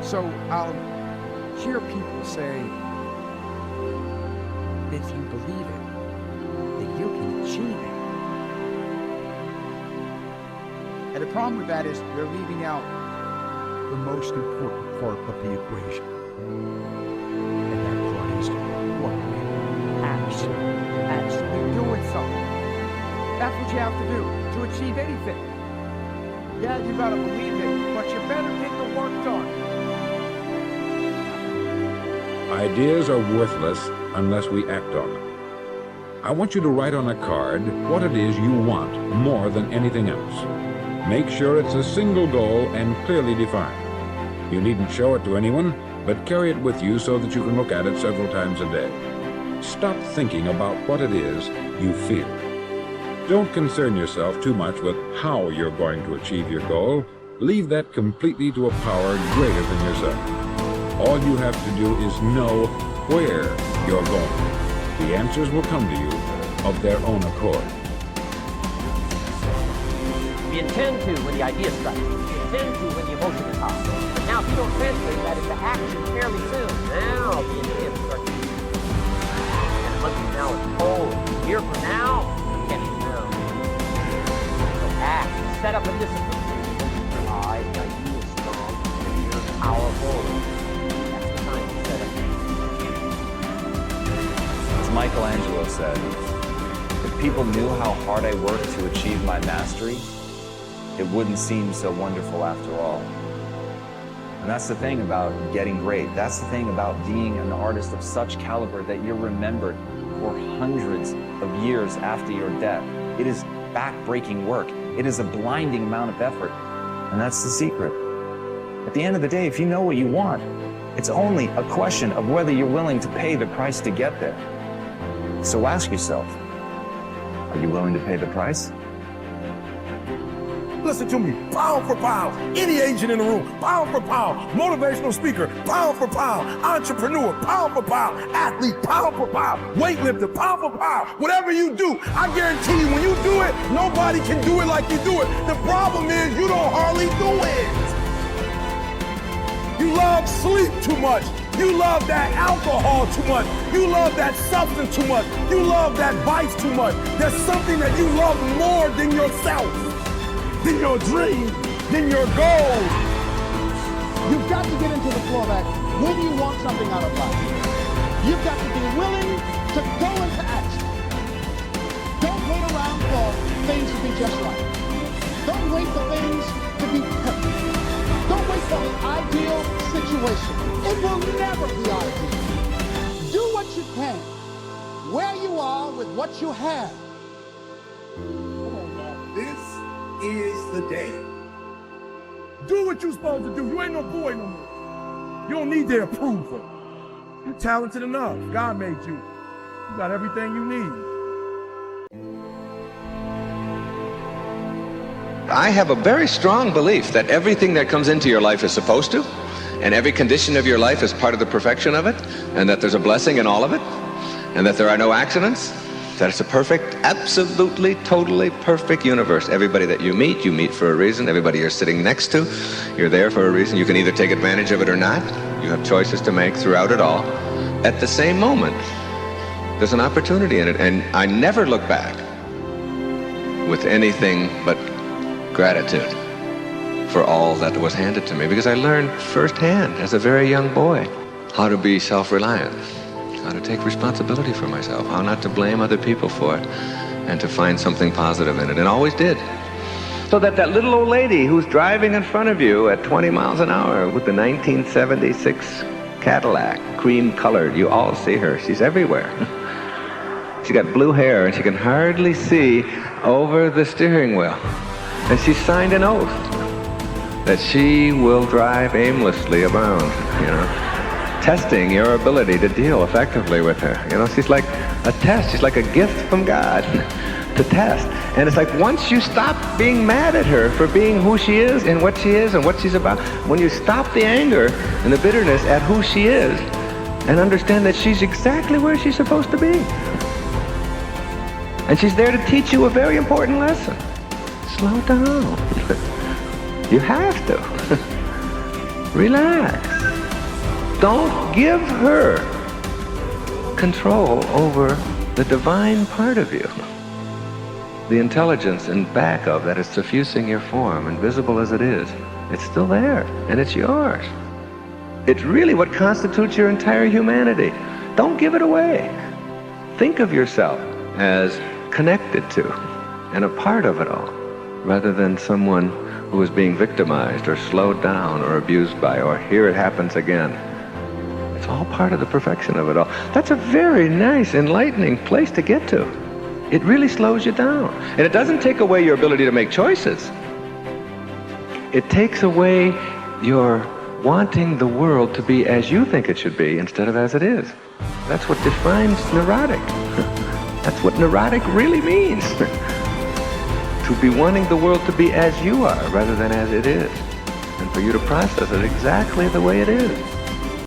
So I'll hear people say, if you believe it, that you can achieve it. And the problem with that is they're leaving out the most important part of the equation. And that part is what? Actually doing something. That's what you have to do to achieve anything. Yeah, you gotta believe it, but you better get the work done. Ideas are worthless unless we act on them. I want you to write on a card what it is you want more than anything else. Make sure it's a single goal and clearly defined. You needn't show it to anyone, but carry it with you so that you can look at it several times a day. Stop thinking about what it is you feel. Don't concern yourself too much with how you're going to achieve your goal. Leave that completely to a power greater than yourself. All you have to do is know where you're going. The answers will come to you of their own accord. We intend to when the idea strikes. We intend to when the emotion is hot. But now if you don't translate that into action fairly soon, now the intent starts to and a month from now it's cold. A year from now, you can't even know. So act. Set up a discipline. The idea is strong, and you're powerful. That's the time to set up. As Michelangelo said, if people knew how hard I worked to achieve my mastery, it wouldn't seem so wonderful after all. And that's the thing about getting great. That's the thing about being an artist of such caliber that you're remembered for hundreds of years after your death. It is back-breaking work. It is a blinding amount of effort. And that's the secret. At the end of the day, if you know what you want, it's only a question of whether you're willing to pay the price to get there. So ask yourself, are you willing to pay the price? Listen to me, pound for pound, any agent in the room, pound for pound, motivational speaker, pound for pound, entrepreneur, pound for pound, athlete, pound for pound, weightlifter, pound for pound, whatever you do, I guarantee you when you do it, nobody can do it like you do it. The problem is you don't hardly do it. You love sleep too much. You love that alcohol too much. You love that substance too much. You love that vice too much. There's something that you love more than yourself, than your dream, than your goal. You've got to get into the flow of action when you want something out of life. You've got to be willing to go into action. Don't wait around for things to be just right. Don't wait for things to be perfect. Don't wait for the ideal situation. It will never be ideal. Do what you can, where you are with what you have. This is the day. Do what you're supposed to do. You ain't no boy no more. You don't need their approval. You're talented enough. God made you. You got everything you need. I have a very strong belief that everything that comes into your life is supposed to, and every condition of your life is part of the perfection of it, and that there's a blessing in all of it, and that there are no accidents, that it's a perfect, absolutely, totally perfect universe. Everybody that you meet for a reason. Everybody you're sitting next to, you're there for a reason. You can either take advantage of it or not. You have choices to make throughout it all. At the same moment, there's an opportunity in it, and I never look back with anything but gratitude for all that was handed to me, because I learned firsthand as a very young boy how to be self-reliant, how to take responsibility for myself, how not to blame other people for it, and to find something positive in it, and always did. So that little old lady who's driving in front of you at 20 miles an hour with the 1976 Cadillac, cream-colored, you all see her, she's everywhere. She got blue hair and she can hardly see over the steering wheel. And she signed an oath that she will drive aimlessly around, testing your ability to deal effectively with her. She's like a test. She's like a gift from God to test. And it's like once you stop being mad at her for being who she is and what she's about, when you stop the anger and the bitterness at who she is and understand that she's exactly where she's supposed to be. And she's there to teach you a very important lesson. Slow down. You have to. Relax. Don't give her control over the divine part of you. The intelligence in back of that is suffusing your form, invisible as it is. It's still there, and it's yours. It's really what constitutes your entire humanity. Don't give it away. Think of yourself as connected to and a part of it all, rather than someone who is being victimized or slowed down or abused by, or here it happens again. It's all part of the perfection of it all. That's a very nice, enlightening place to get to. It really slows you down. And it doesn't take away your ability to make choices. It takes away your wanting the world to be as you think it should be instead of as it is. That's what defines neurotic. That's what neurotic really means. To be wanting the world to be as you are rather than as it is. And for you to process it exactly the way it is.